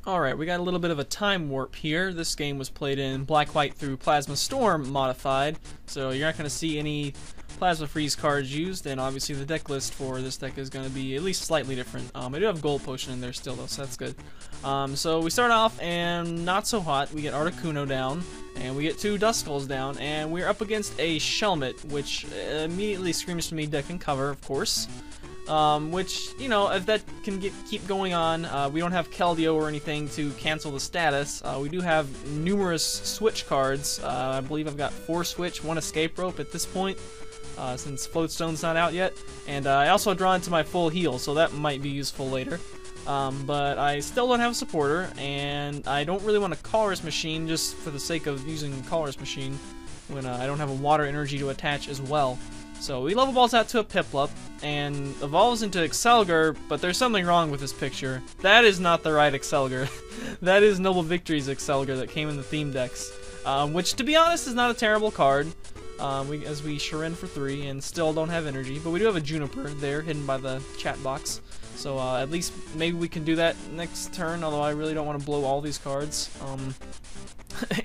Alright, we got a little bit of a time warp here. This game was played in Black-White through Plasma Storm modified, so you're not going to see any Plasma Freeze cards used, and obviously the deck list for this deck is going to be at least slightly different. I do have Gold Potion in there still though, so that's good. So we start off, and not so hot. We get Articuno down, and we get 2 Duskulls down, and we're up against a Shelmet, which immediately screams to me deck and cover, of course. Which, you know, if that can keep going on, we don't have Keldeo or anything to cancel the status. We do have numerous switch cards. I believe I've got 4 switch, 1 escape rope at this point, since Floatstone's not out yet. And I also draw into my full heal, so that might be useful later. But I still don't have a supporter, and I don't really want a Colorless Machine just for the sake of using Colorless Machine when I don't have a water energy to attach as well. So we level balls out to a Piplup, and evolves into Accelgor, but there's something wrong with this picture. That is not the right Accelgor. That is Noble Victories Accelgor that came in the theme decks, which, to be honest, is not a terrible card, as we Shiren for 3 and still don't have energy, but we do have a Juniper there, hidden by the chat box. So at least maybe we can do that next turn, although I really don't want to blow all these cards.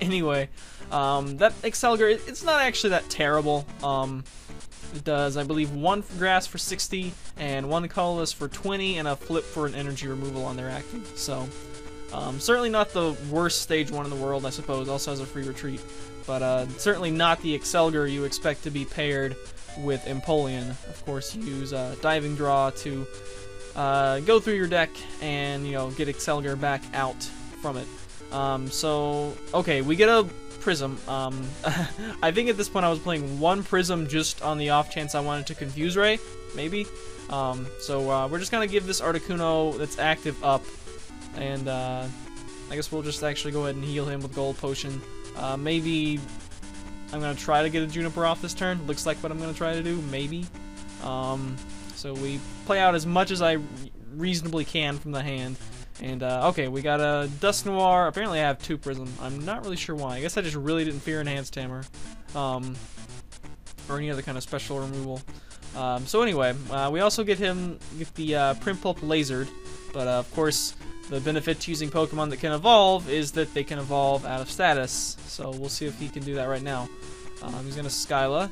Anyway, that Accelgor, it's not actually that terrible. It does, I believe, 1 grass for 60, and 1 colorless for 20, and a flip for an energy removal on their active. So, certainly not the worst stage 1 in the world, I suppose. Also has a free retreat. But certainly not the Accelgor you expect to be paired with Empoleon. Of course, you use Diving Draw to go through your deck and, you know, get Accelgor back out from it. So, okay, we get a Prism. I think at this point I was playing 1 Prism just on the off chance I wanted to Confuse Ray, maybe. So we're just gonna give this Articuno that's active up, and I guess we'll just actually go ahead and heal him with Gold Potion. Maybe I'm gonna try to get a Juniper off this turn. Looks like what I'm gonna try to do, maybe. So we play out as much as I reasonably can from the hand. And, okay, we got a Dusknoir. Apparently I have 2 Prism. I'm not really sure why. I guess I just really didn't fear Enhanced Hammer. Or any other kind of special removal. So anyway, we also get the Primpulp lasered. But, of course, the benefit to using Pokemon that can evolve is that they can evolve out of status. So we'll see if he can do that right now. He's going to Skyla.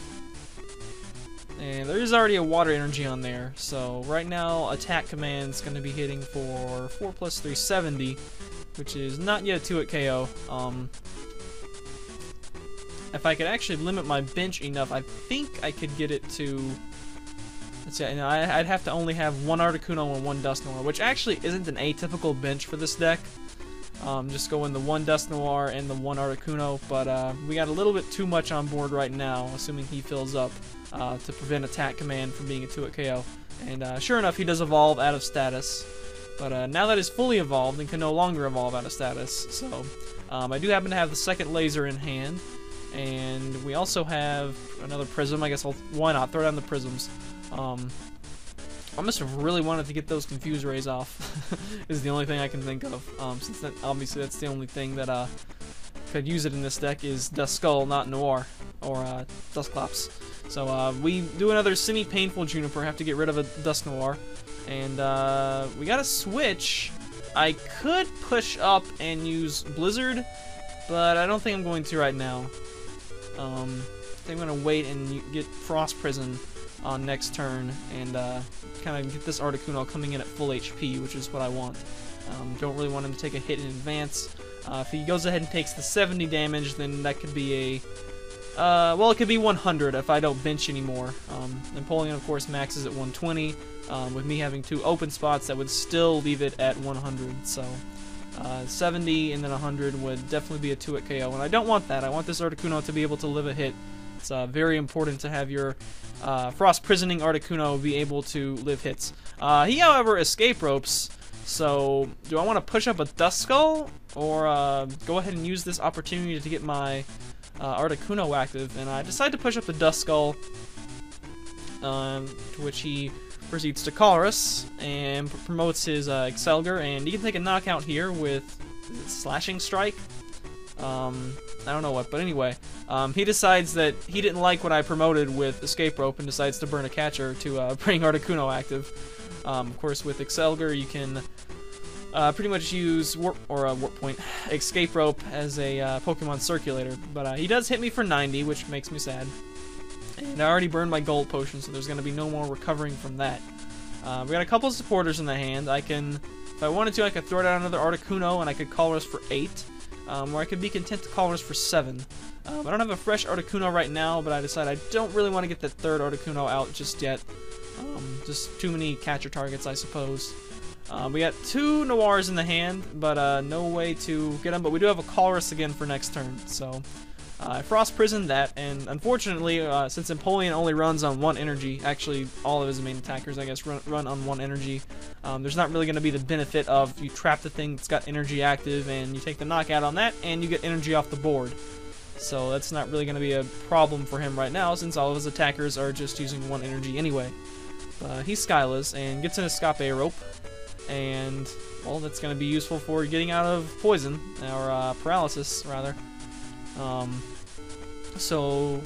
And there is already a water energy on there, so right now attack command's going to be hitting for 4 plus 3, 70, which is not yet a 2-hit KO. If I could actually limit my bench enough, I think I could get it to, let's see, I'd have to only have 1 Articuno and 1 Dusknoir, which actually isn't an atypical bench for this deck. Just go in the 1 Dusknoir and the 1 Articuno, but we got a little bit too much on board right now, assuming he fills up. To prevent attack command from being a 2-hit KO. And sure enough, he does evolve out of status. But now that he's fully evolved and can no longer evolve out of status. So I do happen to have the 2nd laser in hand. And we also have another Prism. I guess why not? Throw down the Prisms. I must have really wanted to get those Confuse Rays off. Is the only thing I can think of. Since obviously that's the only thing that could use it in this deck is Duskull, not Noir. Or Dusclops. So we do another semi-painful Juniper, have to get rid of a Dusknoir. And we got a switch. I could push up and use Blizzard, but I don't think I'm going to right now. I think I'm going to wait and get Frost Prison on next turn and kind of get this Articuno coming in at full HP, which is what I want. Don't really want him to take a hit in advance. If he goes ahead and takes the 70 damage, then that could be a... well, it could be 100 if I don't bench anymore. Empoleon, of course, maxes at 120. With me having 2 open spots, that would still leave it at 100. So 70 and then 100 would definitely be a 2-hit KO, and I don't want that. I want this Articuno to be able to live a hit. It's very important to have your Frost Prisoning Articuno be able to live hits. He, however, escape ropes. So, do I want to push up a Duskull, or go ahead and use this opportunity to get my Articuno active? And I decide to push up the Duskull, to which he proceeds to Colress and promotes his Accelgor, and he can take a knockout here with Slashing Strike. I don't know what, but anyway, he decides that he didn't like what I promoted with Escape Rope and decides to burn a catcher to bring Articuno active. Of course, with Accelgor, you can pretty much use escape rope as a Pokemon circulator. But he does hit me for 90, which makes me sad. And I already burned my gold potion, so there's going to be no more recovering from that. We got a couple of supporters in the hand. I can, if I wanted to, I could throw down another Articuno, and I could Colress for 8. Or I could be content to Colress for 7. I don't have a fresh Articuno right now, but I decided I don't really want to get that third Articuno out just yet. Just too many catcher targets, I suppose. We got 2 Noirs in the hand, but no way to get them. But we do have a Colress again for next turn, so I Frost Prisoned that. And unfortunately, since Empoleon only runs on 1 energy, actually all of his main attackers, I guess, run on 1 energy. There's not really going to be the benefit of you trap the thing that's got energy active, and you take the knockout on that, and you get energy off the board. So that's not really going to be a problem for him right now, since all of his attackers are just using 1 energy anyway. He Skylas and gets an Escape Rope, and, well, that's going to be useful for getting out of poison, or paralysis, rather. So,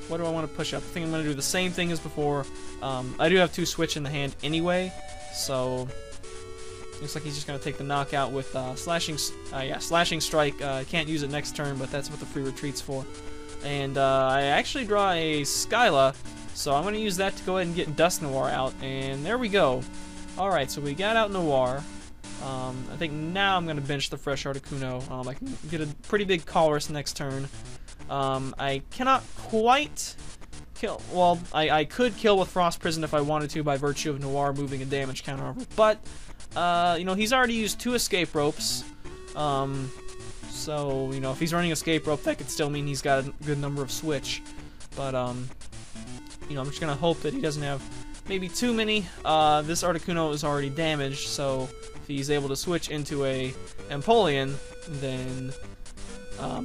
what do I want to push up? I think I'm going to do the same thing as before. I do have 2 Switch in the hand anyway, so looks like he's just going to take the knockout with Slashing Strike. I can't use it next turn, but that's what the free retreat's for. And I actually draw a Skyla, so I'm going to use that to go ahead and get Dusknoir out, and there we go. Alright, so we got out Noir. I think now I'm going to bench the fresh Articuno. I can get a pretty big Colress next turn. I cannot quite kill. Well, I could kill with Frost Prison if I wanted to by virtue of Noir moving a damage counter over. But, you know, he's already used 2 escape ropes. So, you know, if he's running escape rope, that could still mean he's got a good number of switch. But, you know, I'm just going to hope that he doesn't have maybe too many. This Articuno is already damaged, so if he's able to switch into a Empoleon, then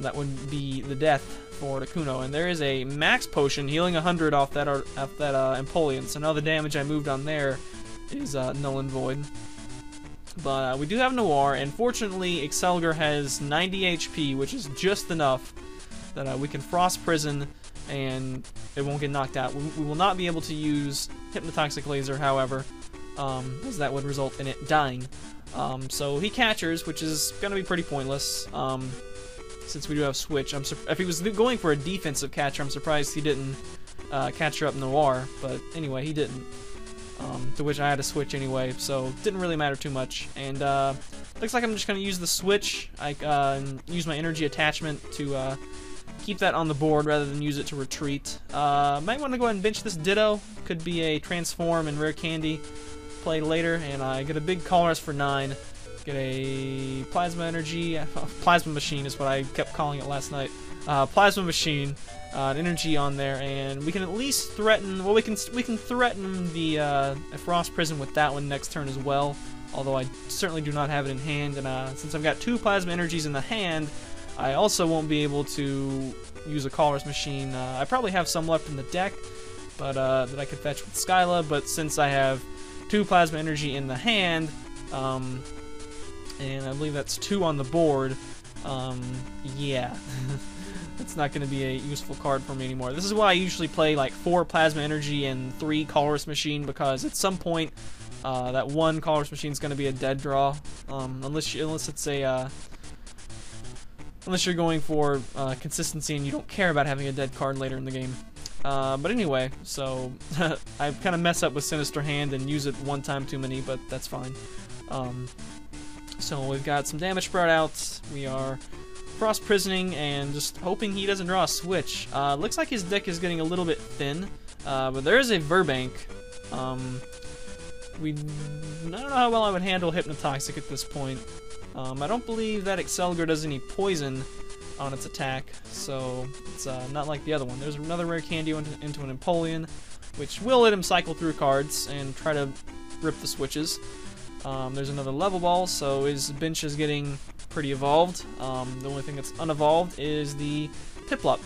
that would be the death for Articuno. And there is a max potion healing 100 off that Empoleon, so now the damage I moved on there is null and void. But we do have Noir, and fortunately Accelgor has 90 HP, which is just enough that we can Frost Prison and it won't get knocked out. We will not be able to use Hypnotoxic Laser, however, as that would result in it dying. So he catchers, which is going to be pretty pointless, since we do have Switch. If he was going for a defensive catcher, I'm surprised he didn't catcher up Noir, but anyway, he didn't. To which I had to switch anyway, so it didn't really matter too much. And looks like I'm just going to use the Switch. I use my energy attachment to keep that on the board rather than use it to retreat. Might want to go ahead and bench this Ditto. Could be a Transform and Rare Candy play later. And I get a big Colress for 9. Get a Plasma Energy. Plasma Machine is what I kept calling it last night. Plasma Machine. An energy on there, and we can at least threaten. Well, we can threaten the Frost Prison with that one next turn as well. Although I certainly do not have it in hand, and since I've got 2 Plasma Energies in the hand, I also won't be able to use a Colress Machine. I probably have some left in the deck, but that I could fetch with Skyla. But since I have 2 Plasma Energy in the hand, and I believe that's 2 on the board, yeah. It's not going to be a useful card for me anymore. This is why I usually play like 4 Plasma Energy and 3 Colress Machine, because at some point that 1 Colress Machine is going to be a dead draw, unless it's a unless you're going for consistency and you don't care about having a dead card later in the game. But anyway, so I kind of mess up with Sinister Hand and use it 1 time too many, but that's fine. So we've got some damage spread out. We are Frost Prisoning and just hoping he doesn't draw a Switch. Looks like his deck is getting a little bit thin, but there is a Verbank. I don't know how well I would handle Hypnotoxic at this point. I don't believe that Accelgor does any poison on its attack, so it's not like the other one. There's another Rare Candy into an Empoleon, which will let him cycle through cards and try to rip the switches. There's another Level Ball, so his bench is getting pretty evolved. The only thing that's unevolved is the Piplup.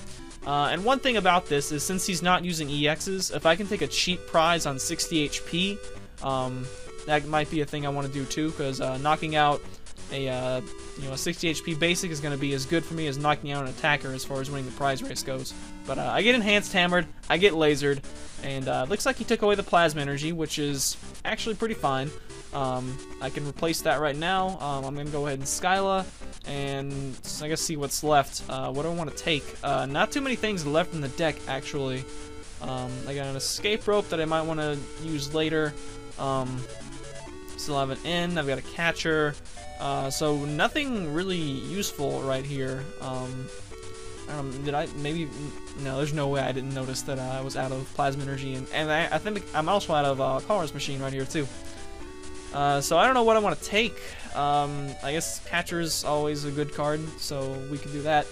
And one thing about this is, since he's not using EXs, if I can take a cheap prize on 60 HP, that might be a thing I want to do too, because knocking out a 60 HP basic is going to be as good for me as knocking out an attacker as far as winning the prize race goes. But I get enhanced hammered, I get lasered, and looks like he took away the plasma energy, which is actually pretty fine. I can replace that right now. I'm going to go ahead and Skyla, and I guess see what's left. What do I want to take? Not too many things left in the deck, actually. I got an escape rope that I might want to use later. Still have an N, I've got a catcher. So nothing really useful right here. I don't know, did I, maybe, no, there's no way I didn't notice that I was out of plasma energy, and I think I'm also out of Color's machine right here too. So I don't know what I want to take. I guess catcher's always a good card, so we could do that.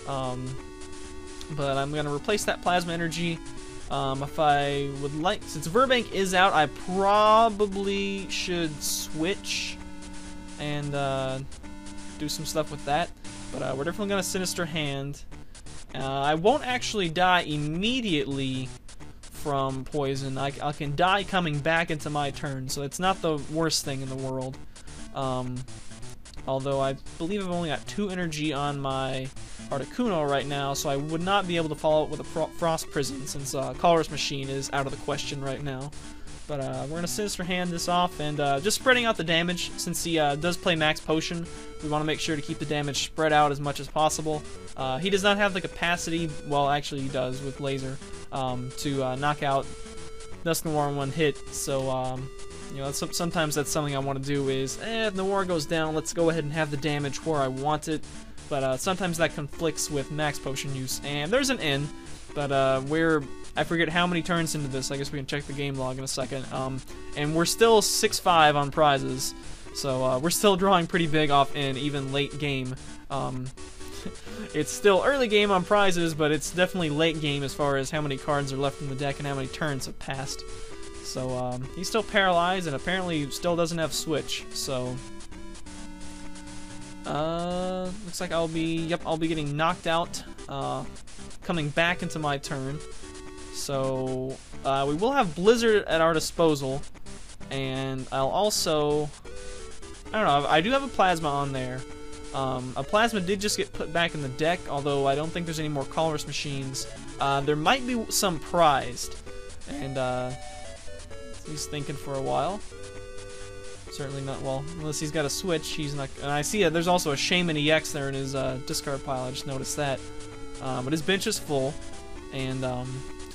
But I'm going to replace that plasma energy. If I would like, since Verbank is out, I probably should switch and do some stuff with that. But we're definitely going to Sinister Hand. I won't actually die immediately from poison. I can die coming back into my turn, so it's not the worst thing in the world. Although I believe I've only got 2 energy on my Articuno right now, so I would not be able to follow it with a Frost Prison, since Color's machine is out of the question right now. But we're going to Sinister Hand this off, and just spreading out the damage. Since he does play Max Potion, we want to make sure to keep the damage spread out as much as possible. He does not have the capacity, well actually he does with Laser, to knock out Dusknoir in one hit, so you know, sometimes that's something I want to do is, if Noir goes down, let's go ahead and have the damage where I want it. But sometimes that conflicts with Max Potion use. And there's an N, but I forget how many turns into this. I guess we can check the game log in a second. And we're still 6-5 on prizes, so we're still drawing pretty big off N, even late game. It's still early game on prizes, but it's definitely late game as far as how many cards are left in the deck and how many turns have passed. So he's still paralyzed and apparently still doesn't have switch. So looks like I'll be getting knocked out, coming back into my turn. So we will have Blizzard at our disposal, and I'll also, I don't know, I do have a Plasma on there. A Plasma did just get put back in the deck, although I don't think there's any more Colorless machines. There might be some prized, and he's thinking for a while. Certainly not, well, unless he's got a switch, he's not, and I see there's also a Shaman EX there in his discard pile, I just noticed that. But his bench is full, and I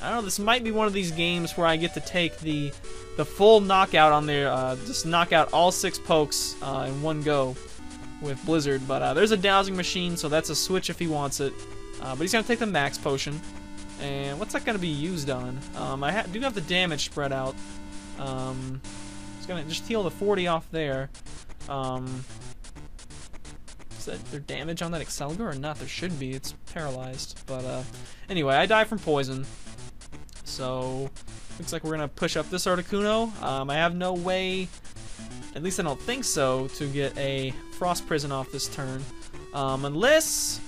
don't know, this might be one of these games where I get to take the full knockout on there, just knock out all 6 pokes in one go with Blizzard. But there's a dowsing machine, so that's a switch if he wants it. But he's going to take the Max Potion. And what's that going to be used on? I do have the damage spread out. It's going to just heal the 40 off there. Is there damage on that Accelgor or not? There should be. It's paralyzed. But anyway, I die from poison. So looks like we're going to push up this Articuno. I have no way, at least I don't think so, to get a Frost Prison off this turn. Unless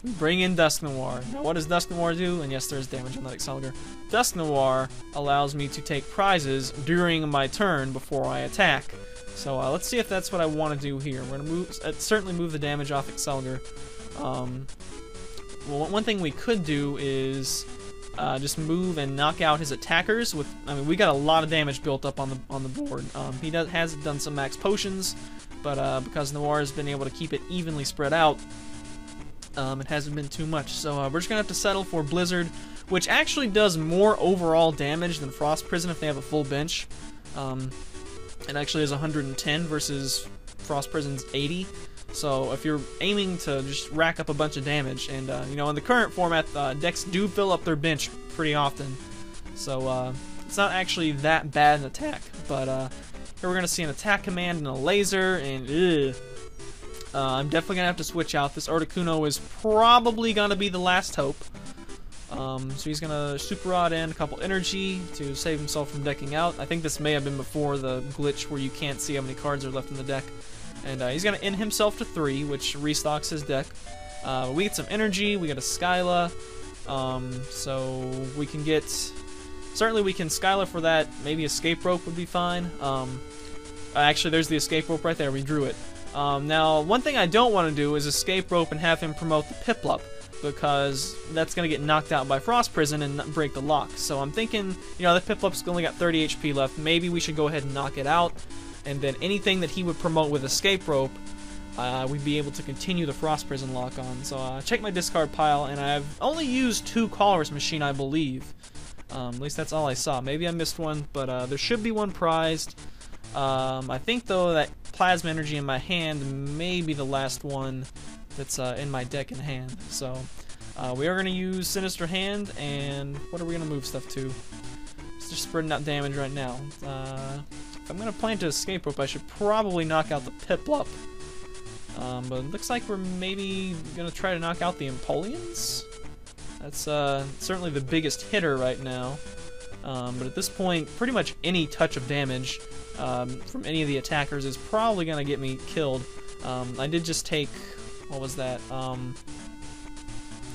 we bring in Dusknoir. Now what does Dusknoir do? And yes, there's damage on that Accelgor. Dusknoir allows me to take prizes during my turn before I attack. So let's see if that's what I want to do here. We're going to certainly move the damage off Accelgor. Well, one thing we could do is just move and knock out his attackers. I mean, we got a lot of damage built up on the board. He has done some max potions, but because Noir has been able to keep it evenly spread out, it hasn't been too much. So we're just gonna have to settle for Blizzard, which actually does more overall damage than Frost Prison if they have a full bench. It actually is 110 versus Frost Prison's 80. So if you're aiming to just rack up a bunch of damage, and you know, in the current format, decks do fill up their bench pretty often, so it's not actually that bad an attack. But here we're gonna see an attack command and a laser, and I'm definitely gonna have to switch out. This Articuno is probably gonna be the last hope. So he's gonna Super Rod in a couple energy to save himself from decking out. I think this may have been before the glitch where you can't see how many cards are left in the deck. And he's going to end himself to 3, which restocks his deck. We get some energy, we get a Skyla, so we can get... Certainly we can Skyla for that, maybe Escape Rope would be fine. Actually, there's the Escape Rope right there, we drew it. Now, one thing I don't want to do is escape rope and have him promote the Piplup, because that's going to get knocked out by Frost Prison and break the lock. So I'm thinking, you know, the Piplup's only got 30 HP left. Maybe we should go ahead and knock it out, and then anything that he would promote with escape rope, we'd be able to continue the Frost Prison lock on. So check my discard pile, and I've only used 2 Colorless Machine, I believe. At least that's all I saw. Maybe I missed one, but there should be one prized. I think, though, that Plasma Energy in my hand may be the last one that's in my deck in hand. So we are going to use Sinister Hand, and what are we going to move stuff to? It's just spreading out damage right now. If I'm going to plan to escape rope, I should probably knock out the Piplup. But it looks like we're maybe going to try to knock out the Empoleons. That's certainly the biggest hitter right now. But at this point, pretty much any touch of damage from any of the attackers is probably going to get me killed. I did just take, what was that? I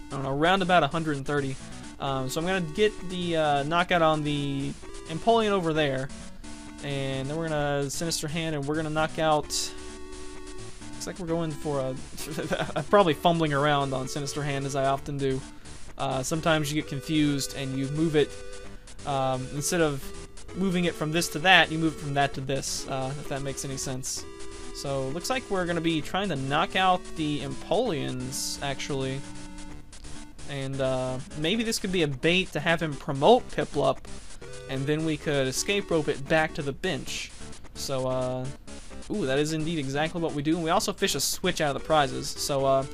don't know, around about 130. So I'm going to get the knockout on the Empoleon over there. And then we're going to Sinister Hand, and we're going to knock out... Looks like we're going for a... probably fumbling around on Sinister Hand, as I often do. Sometimes you get confused and you move it... instead of moving it from this to that, you move it from that to this, if that makes any sense. So, looks like we're going to be trying to knock out the Empoleons, actually. And maybe this could be a bait to have him promote Piplup, and then we could escape rope it back to the bench. So, ooh, that is indeed exactly what we do. And we also fish a switch out of the prizes. So,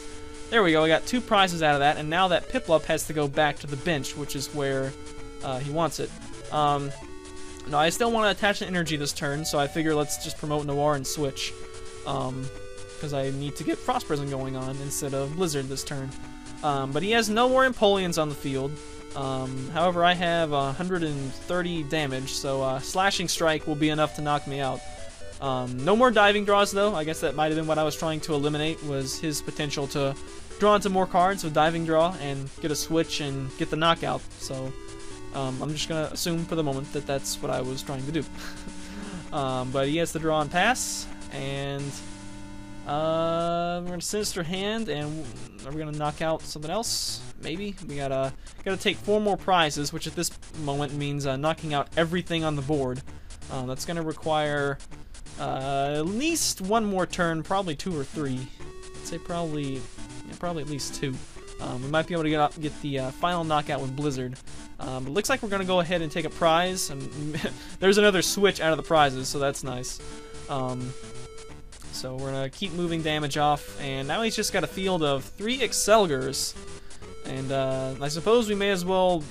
there we go. We got 2 prizes out of that, and now that Piplup has to go back to the bench, which is where he wants it. No, I still want to attach an energy this turn, so I figure let's just promote Noir and switch. Because I need to get Frost Prison going on instead of Blizzard this turn. But he has no more Empoleons on the field. However, I have 130 damage, so Slashing Strike will be enough to knock me out. No more diving draws, though. I guess that might have been what I was trying to eliminate, was his potential to draw into more cards with diving draw and get a switch and get the knockout. So I'm just going to assume for the moment that that's what I was trying to do. But he has to draw and pass, and we're going to Sinister Hand, and are we going to knock out something else? Maybe. We gotta take 4 more prizes, which at this moment means knocking out everything on the board. That's going to require at least 1 more turn, probably 2 or 3. I'd say probably at least 2. We might be able to get the final knockout with Blizzard. But it looks like we're going to go ahead and take a prize. There's another switch out of the prizes, so that's nice. So we're going to keep moving damage off, and now he's just got a field of 3 Accelgors. And I suppose we may as well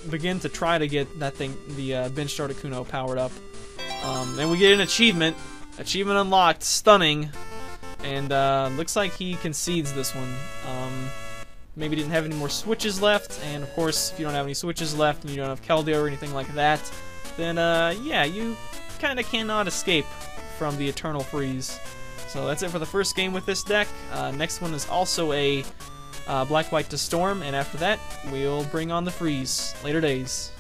begin to try to get that thing, the Bench Articuno, powered up. And we get an achievement. Achievement unlocked, Stunning. And looks like he concedes this one. Maybe didn't have any more switches left, and of course, if you don't have any switches left and you don't have Keldeo or anything like that, then yeah, you kind of cannot escape from the Eternal Freeze. So that's it for the first game with this deck. Next one is also a Black-White to Storm, and after that, we'll bring on the Freeze. Later days.